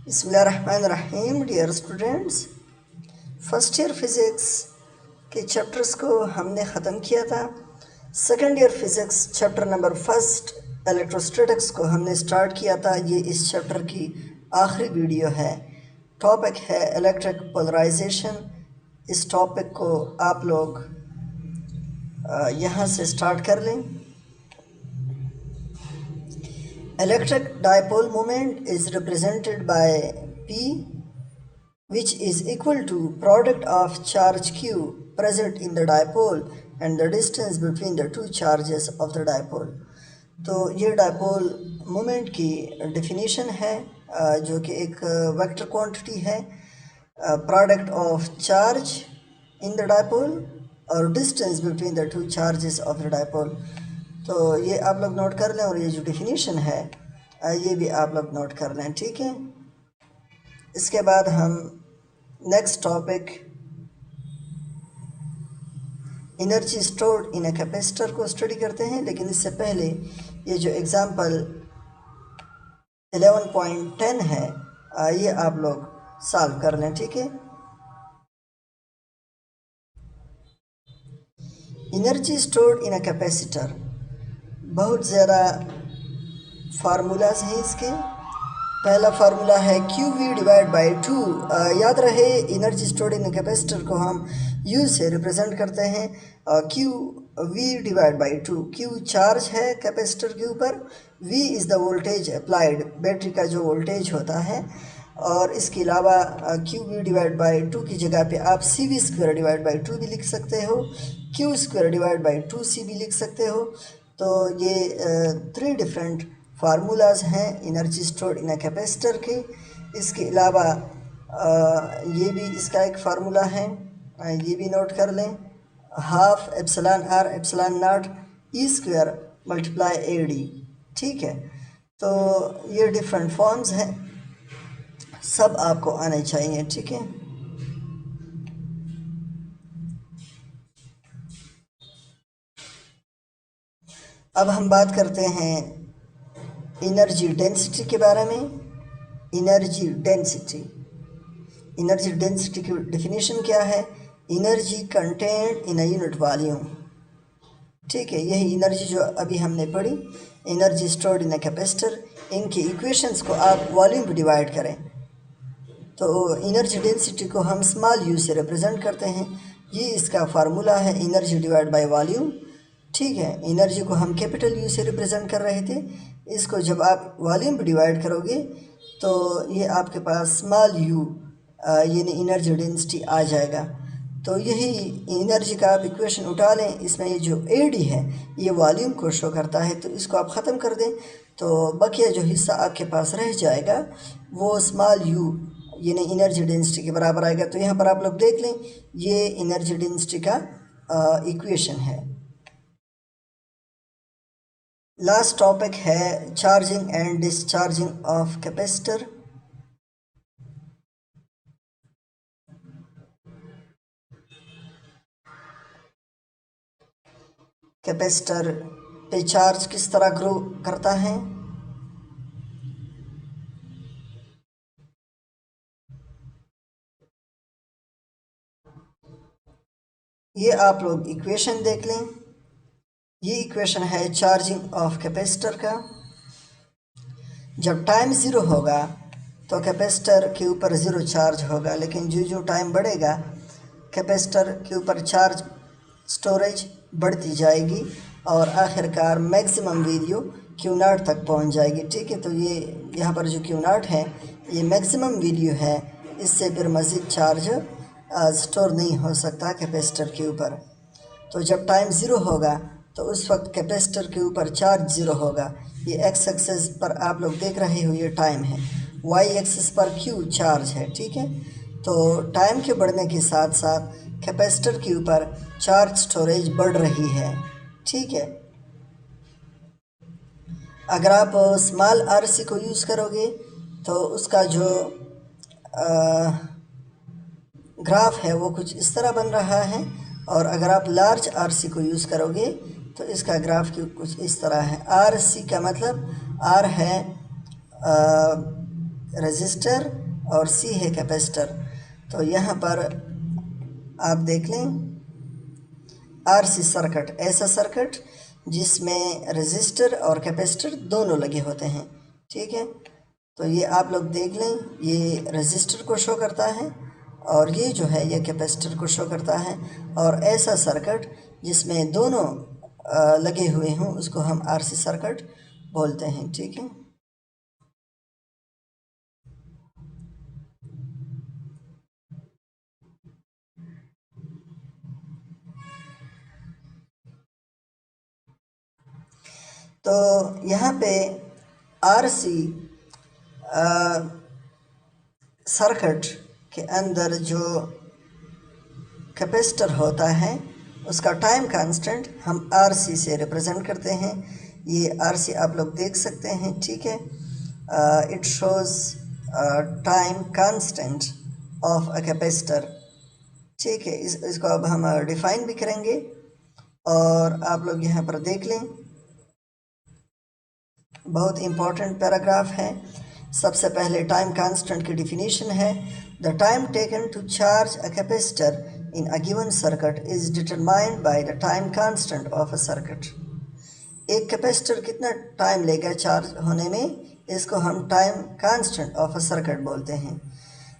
बिस्मिल्लाहिर्रहमानिर्रहीम। Dear students, first year physics के chapters को हमने ख़त्म किया था। Second year physics chapter number first electrostatics को हमने स्टार्ट किया था। ये इस चैप्टर की आखिरी वीडियो है। टॉपिक है इलेक्ट्रिक पोलराइजेशन। इस टॉपिक को आप लोग यहाँ से स्टार्ट कर लें। Electric dipole moment is represented by P, which is equal to product of charge Q present in the dipole and the distance between the two charges of the dipole। तो ये dipole moment की definition है जो कि एक vector quantity है, product of charge in the dipole और distance between the two charges of the dipole. तो ये आप लोग नोट कर लें और ये जो डेफिनेशन है ये भी आप लोग नोट कर लें, ठीक है। इसके बाद हम next topic energy stored in a capacitor को स्टडी करते हैं। लेकिन इससे पहले ये जो एग्जांपल 11.10 है ये आप लोग सॉल्व कर लें, ठीक है। Energy stored in a capacitor, बहुत ज़्यादा फार्मूलाज हैं इसके। पहला फार्मूला है QV डिवाइड बाई 2। याद रहे एनर्जी स्टोर्ड इन कैपेसिटर को हम U से रिप्रेजेंट करते हैं। QV divide by 2। Q charge है कैपेसिटर के ऊपर, V is the voltage applied, battery का जो वोल्टेज होता है। और इसके अलावा QV डिवाइड बाई 2 की जगह पे आप CV स्क्वायर डिवाइड बाई 2 भी लिख सकते हो, Q square divide by 2C भी लिख सकते हो। तो ये 3 डिफरेंट फार्मूलाज हैं energy stored in a capacitor के। इसके अलावा ये भी इसका एक फार्मूला है, ये भी नोट कर लें, half epsilon R epsilon not E square multiply AD, ठीक है। तो ये डिफरेंट फॉर्म्स हैं, सब आपको आने चाहिए, ठीक है। अब हम बात करते हैं एनर्जी डेंसिटी के बारे में। एनर्जी डेंसिटी की डेफिनेशन क्या है? Energy content in a unit volume, ठीक है। यही एनर्जी जो अभी हमने पढ़ी, energy stored in a capacitor, इनके इक्वेशंस को आप वॉल्यूम पे डिवाइड करें तो एनर्जी डेंसिटी को हम स्मॉल u से रिप्रेजेंट करते हैं। ये इसका फार्मूला है, एनर्जी डिवाइड बाय वॉल्यूम, ठीक है। एनर्जी को हम कैपिटल U से रिप्रेजेंट कर रहे थे, इसको जब आप वॉल्यूम पे डिवाइड करोगे तो ये आपके पास स्मॉल u यानी एनर्जी डेंसिटी आ जाएगा। तो यही एनर्जी का आप इक्वेशन उठा लें, इसमें ये जो AD है ये वॉल्यूम को शो करता है, तो इसको आप ख़त्म कर दें तो बकिया जो हिस्सा आपके पास रह जाएगा वो स्मॉल u यानी एनर्जी डेंसिटी के बराबर आएगा। तो यहाँ पर आप लोग देख लें, ये एनर्जी डेंसिटी का इक्वेशन है। लास्ट टॉपिक है charging and discharging of capacitor. Capacitor पे चार्ज किस तरह ग्रो करता है? ये आप लोग इक्वेशन देख लें, ये इक्वेशन है चार्जिंग ऑफ कैपेसिटर का। जब टाइम ज़ीरो होगा तो कैपेसिटर के ऊपर ज़ीरो चार्ज होगा, लेकिन जो जो टाइम बढ़ेगा कैपेसिटर के ऊपर चार्ज स्टोरेज बढ़ती जाएगी और आखिरकार मैक्सिमम वैल्यू Q0 तक पहुंच जाएगी, ठीक है। तो ये यहाँ पर जो Q0 है ये मैक्सिमम वैल्यू है, इससे फिर मज़ीद चार्ज स्टोर नहीं हो सकता कैपेसिटर के ऊपर। तो जब टाइम ज़ीरो होगा तो उस वक्त कैपेसिटर के ऊपर चार्ज ज़ीरो होगा। ये एक्स एक्सिस पर आप लोग देख रहे हो ये टाइम है, वाई एक्सिस पर Q चार्ज है, ठीक है। तो टाइम के बढ़ने के साथ साथ कैपेसिटर के ऊपर चार्ज स्टोरेज बढ़ रही है, ठीक है। अगर आप स्मॉल RC को यूज़ करोगे तो उसका जो ग्राफ है वो कुछ इस तरह बन रहा है, और अगर आप लार्ज RC को यूज़ करोगे तो इसका ग्राफ कुछ इस तरह है। RC का मतलब R है रजिस्टर और सी है कैपेसिटर। तो यहाँ पर आप देख लें आरसी सर्किट, ऐसा सर्किट जिसमें रजिस्टर और कैपेसिटर दोनों लगे होते हैं। ठीक है, तो ये आप लोग देख लें, ये रजिस्टर को शो करता है और ये जो है ये कैपेसिटर को शो करता है। और ऐसा सर्किट जिसमें दोनों लगे हुए हों उसको हम आरसी सर्किट बोलते हैं। ठीक है, तो यहाँ पे आरसी सर्किट के अंदर जो कैपेसिटर होता है उसका टाइम कांस्टेंट हम आरसी से रिप्रेजेंट करते हैं। ये आरसी आप लोग देख सकते हैं। ठीक है, it shows time constant of a capacitor. ठीक है, इसको अब हम डिफाइन भी करेंगे और आप लोग यहाँ पर देख लें, बहुत इम्पॉर्टेंट पैराग्राफ है। सबसे पहले टाइम कांस्टेंट की डिफिनीशन है, the time taken to charge a capacitor in a given circuit is determined by the time constant of a circuit. एक कैपेसिटर कितना टाइम लेगा चार्ज होने में, इसको हम time constant of a circuit बोलते हैं।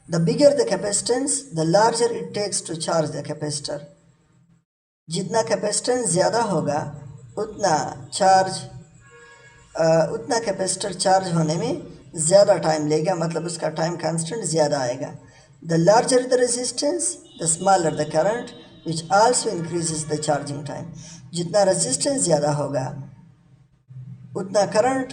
The bigger the capacitance the larger it takes to charge the capacitor. जितना कैपेसिटेंस ज़्यादा होगा उतना कैपेसिटर चार्ज होने में ज़्यादा टाइम लेगा, मतलब उसका टाइम कांस्टेंट ज़्यादा आएगा। The larger the resistance the smaller the current which also increases the charging time. जितना रेजिस्टेंस ज़्यादा होगा उतना करंट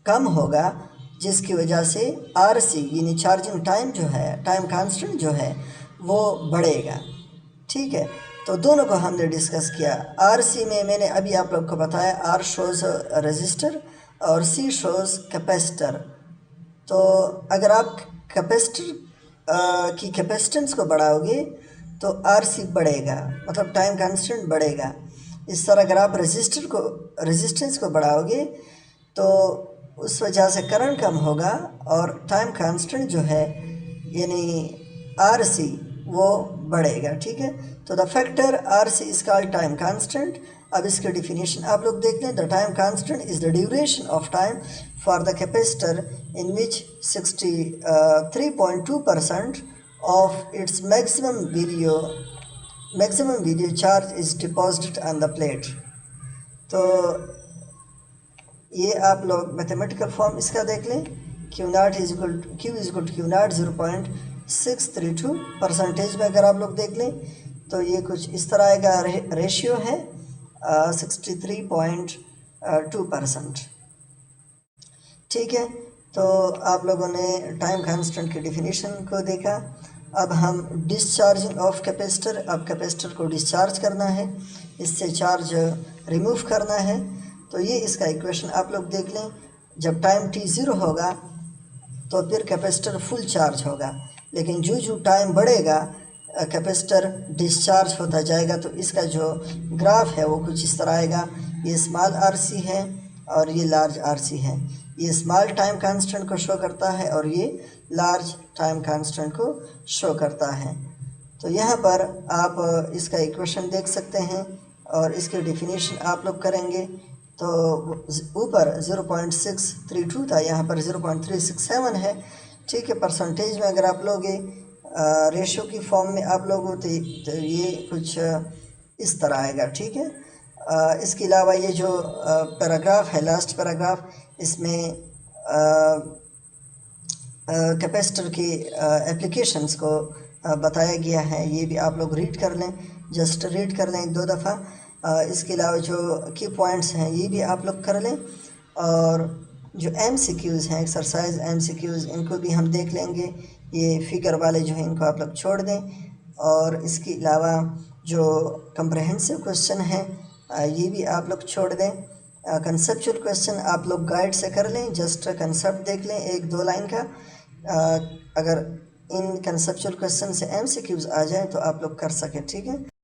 कम होगा, जिसकी वजह से आरसी यानी चार्जिंग टाइम जो है, टाइम कांस्टेंट जो है वो बढ़ेगा। ठीक है, तो दोनों को हमने डिस्कस किया। आरसी में मैंने अभी आप लोग को बताया आर शोज़ रजिस्टर और सी शोज़ कैपेसिटर। तो अगर आप कैपेसिटर की कैपेसिटेंस को बढ़ाओगे तो आरसी बढ़ेगा, मतलब टाइम कांस्टेंट बढ़ेगा। इस तरह अगर आप रेजिस्टेंस को बढ़ाओगे तो उस वजह से करंट कम होगा और टाइम कांस्टेंट जो है यानी आरसी वो बढ़ेगा। ठीक है, तो the factor RC is called time constant. अब इसकी डिफिनीशन आप लोग देख लें। The time constant is the duration of time for the capacitor in which 63.2% of its maximum video charge is deposited on the plate. तो ये आप लोग मैथमेटिकल फॉर्म इसका देख लें, Q is equal Q not 0.632 percentage में अगर आप लोग देख लें तो ये कुछ इस तरह आएगा। रेशियो है 63.2%। ठीक है, तो आप लोगों ने टाइम कांस्टेंट की डिफिनीशन को देखा। अब हम डिस्चार्जिंग ऑफ कैपेसिटर, अब कैपेसिटर को डिस्चार्ज करना है, इससे चार्ज रिमूव करना है। तो ये इसका इक्वेशन आप लोग देख लें। जब टाइम t 0 होगा तो फिर कैपेसिटर फुल चार्ज होगा, लेकिन जो टाइम बढ़ेगा कैपेसिटर डिस्चार्ज होता जाएगा। तो इसका जो ग्राफ है वो कुछ इस तरह आएगा। ये स्मॉल आरसी है और ये लार्ज आरसी है। ये स्मॉल टाइम कांस्टेंट को शो करता है और ये लार्ज टाइम कांस्टेंट को शो करता है। तो यहाँ पर आप इसका इक्वेशन देख सकते हैं और इसकी डिफिनीशन आप लोग करेंगे तो ऊपर 0.632 था, यहाँ पर 0.367 है। ठीक है, परसेंटेज में अगर आप लोगे रेशो की फॉर्म में आप लोग होते तो ये कुछ इस तरह आएगा। ठीक है, इसके अलावा ये जो पैराग्राफ है, लास्ट पैराग्राफ, इसमें कैपेसिटर की एप्लीकेशंस को बताया गया है। ये भी आप लोग रीड कर लें, जस्ट रीड कर लें 1-2 दफ़ा। इसके अलावा जो की पॉइंट्स हैं ये भी आप लोग कर लें, और जो MCQs हैं, एक्सरसाइज MCQs, इनको भी हम देख लेंगे। ये फिगर वाले जो हैं इनको आप लोग छोड़ दें। और इसके अलावा जो कंप्रहेंसिव क्वेश्चन हैं ये भी आप लोग छोड़ दें। कंसेप्चुअल क्वेश्चन आप लोग गाइड से कर लें, जस्ट कंसेप्ट देख लें 1-2 लाइन का। अगर इन कंसेप्चुअल क्वेश्चन से MCQs आ जाए तो आप लोग कर सकें। ठीक है।